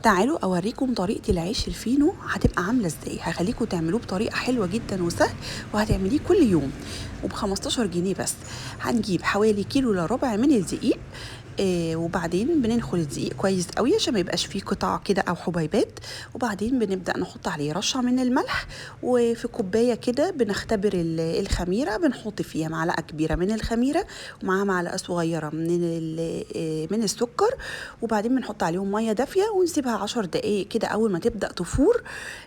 تعالوا اوريكم طريقه العيش الفينو هتبقى عامله ازاي. هخليكم تعملوه بطريقه حلوه جدا وسهل، وهتعمليه كل يوم وب15 جنيه بس. هنجيب حوالي كيلو الا ربع من الدقيق، وبعدين بننخل الدقيق كويس قوي عشان ما يبقاش فيه قطع كده او حبيبات، وبعدين بنبدا نحط عليه رشه من الملح، وفي كوبايه كده بنختبر الخميره، بنحط فيها معلقه كبيره من الخميره ومعاها معلقه صغيره من السكر، وبعدين بنحط عليهم ميه دافيه ونسيبها 10 دقايق كده. اول ما تبدا تفور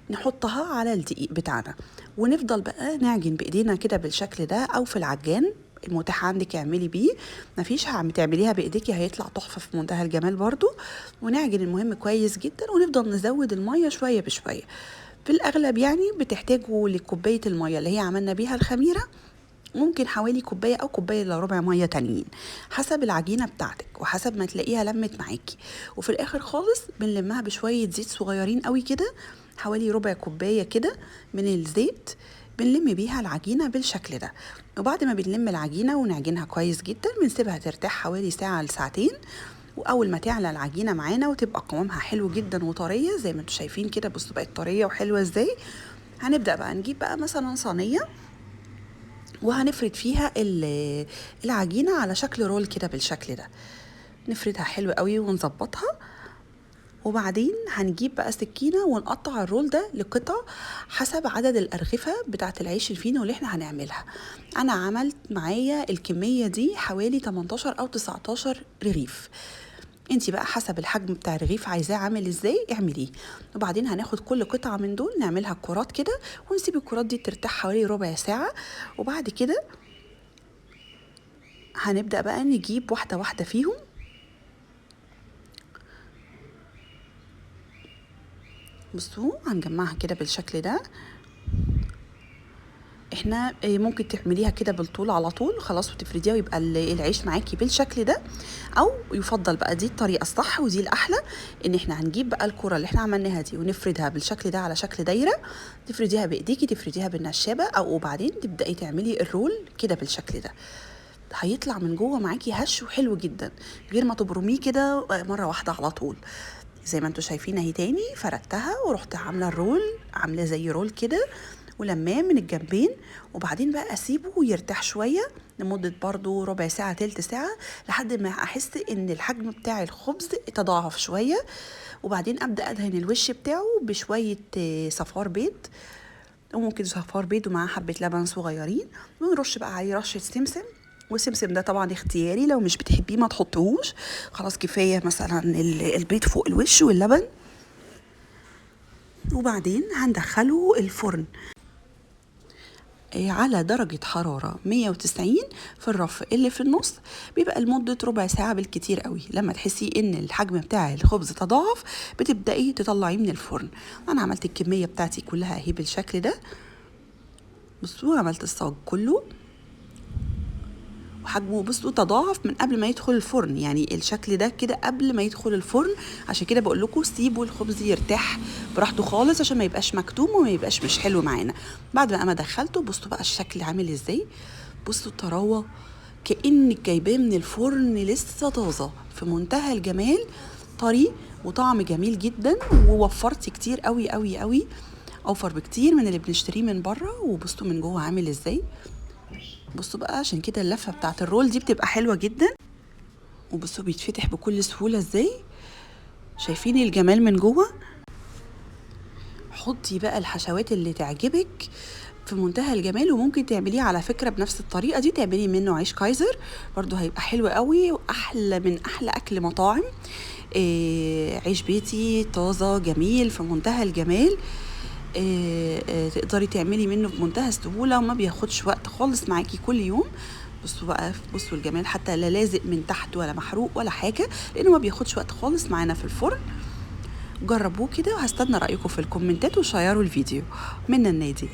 نحطها على الدقيق بتاعنا، ونفضل بقى نعجن بايدينا كده بالشكل ده، او في العجان المتاح عندك اعملي بيه. مفيش تعمليها بايديكي هيطلع تحفه في منتهى الجمال برضو. ونعجن المهم كويس جدا، ونفضل نزود الميه شويه بشويه. في الاغلب يعني بتحتاجوا لكوبايه الميه اللي هي عملنا بيها الخميره ممكن حوالي كوبايه او كوبايه الا ربع ميه تانيين، حسب العجينه بتاعتك وحسب ما تلاقيها لمت معاكي. وفي الاخر خالص بنلمها بشويه زيت صغيرين قوي كده، حوالي ربع كوبايه كده من الزيت، بنلم بيها العجينه بالشكل ده. وبعد ما بنلم العجينه ونعجنها كويس جدا بنسيبها ترتاح حوالي ساعه لساعتين. واول ما تعلى العجينه معانا وتبقى قوامها حلو جدا وطريه زي ما انتم شايفين كده، بصوا بقت طريه وحلوه ازاي. هنبدا بقى نجيب بقى مثلا صينيه، وهنفرد فيها العجينة على شكل رول كده بالشكل ده. نفردها حلو قوي ونظبطها، وبعدين هنجيب بقى سكينة ونقطع الرول ده لقطع حسب عدد الأرغفة بتاعة العيش الفينو اللي احنا هنعملها. أنا عملت معايا الكمية دي حوالي 18 أو 19 رغيف، انتي بقى حسب الحجم بتاع الرغيف عايزاه عامل ازاي اعمليه. وبعدين هناخد كل قطعة من دول نعملها كرات كده، ونسيب الكرات دي ترتاح حوالي ربع ساعة. وبعد كده هنبدأ بقى نجيب واحدة واحدة فيهم. بصوا هنجمعها كده بالشكل ده. احنا ممكن تعمليها كده بالطول على طول خلاص وتفرديها ويبقى العيش معاكي بالشكل ده، او يفضل بقى دي الطريقه الصح ودي الاحلى، ان احنا هنجيب بقى الكره اللي احنا عملناها دي ونفردها بالشكل ده على شكل دايره، تفرديها بايديكي تفرديها بالنشابه، او وبعدين تبداي تعملي الرول كده بالشكل ده. هيطلع من جوه معاكي هش وحلو جدا، غير ما تبرميه كده مره واحده على طول. زي ما انتوا شايفين اهي تاني فردتها ورحت عامله الرول، عامله زي رول كده ولماه من الجنبين. وبعدين بقى اسيبه يرتاح شويه لمده برضو ربع ساعه تلت ساعه، لحد ما احس ان الحجم بتاع الخبز تضاعف شويه. وبعدين ابدا ادهن الوش بتاعه بشويه صفار بيض، وممكن صفار بيض ومعاه حبه لبن صغيرين، ونرش بقى عليه رشه سمسم. والسمسم ده طبعا اختياري، لو مش بتحبيه ما تحطوهوش، خلاص كفايه مثلا البيض فوق الوش واللبن. وبعدين هندخله الفرن على درجة حرارة 190 في الرف اللي في النص، بيبقى لمدة ربع ساعة بالكتير قوي. لما تحسي ان الحجم بتاع الخبز تضاعف بتبدأي تطلعيه من الفرن. انا عملت الكمية بتاعتي كلها اهي بالشكل ده. بصوا عملت الصاج كله وحجمه بصوا تضاعف من قبل ما يدخل الفرن، يعني الشكل ده كده قبل ما يدخل الفرن. عشان كده بقول لكم سيبوا الخبز يرتاح براحته خالص عشان ما يبقاش مكتوم وما يبقاش مش حلو معانا. بعد ما دخلته بصوا بقى الشكل عامل ازاي، بصوا الطراوه كأنك جايباه من الفرن لسه طازه، في منتهى الجمال، طري وطعم جميل جدا. ووفرتي كتير قوي قوي قوي، اوفر بكتير من اللي بنشتريه من بره. وبصوا من جوه عامل ازاي، بصوا بقى عشان كده اللفه بتاعت الرول دي بتبقى حلوه جدا. وبصوا بيتفتح بكل سهوله ازاي، شايفين الجمال من جوه. حطي بقى الحشوات اللي تعجبك في منتهى الجمال. وممكن تعمليه على فكره بنفس الطريقه دي، تعملي منه عيش كايزر برضو هيبقى حلو قوي، واحلى من احلى اكل مطاعم. عيش بيتي طازه جميل في منتهى الجمال. تقدري تعملي منه بمنتهى السهولة وما بياخدش وقت خالص معاكي كل يوم. بصوا بقى، بصوا الجمال، حتى لا لازق من تحت ولا محروق ولا حاجة، لأنه ما بياخدش وقت خالص معانا في الفرن. جربوه كده وهستنى رأيكم في الكومنتات وشيروا الفيديو. من النادي.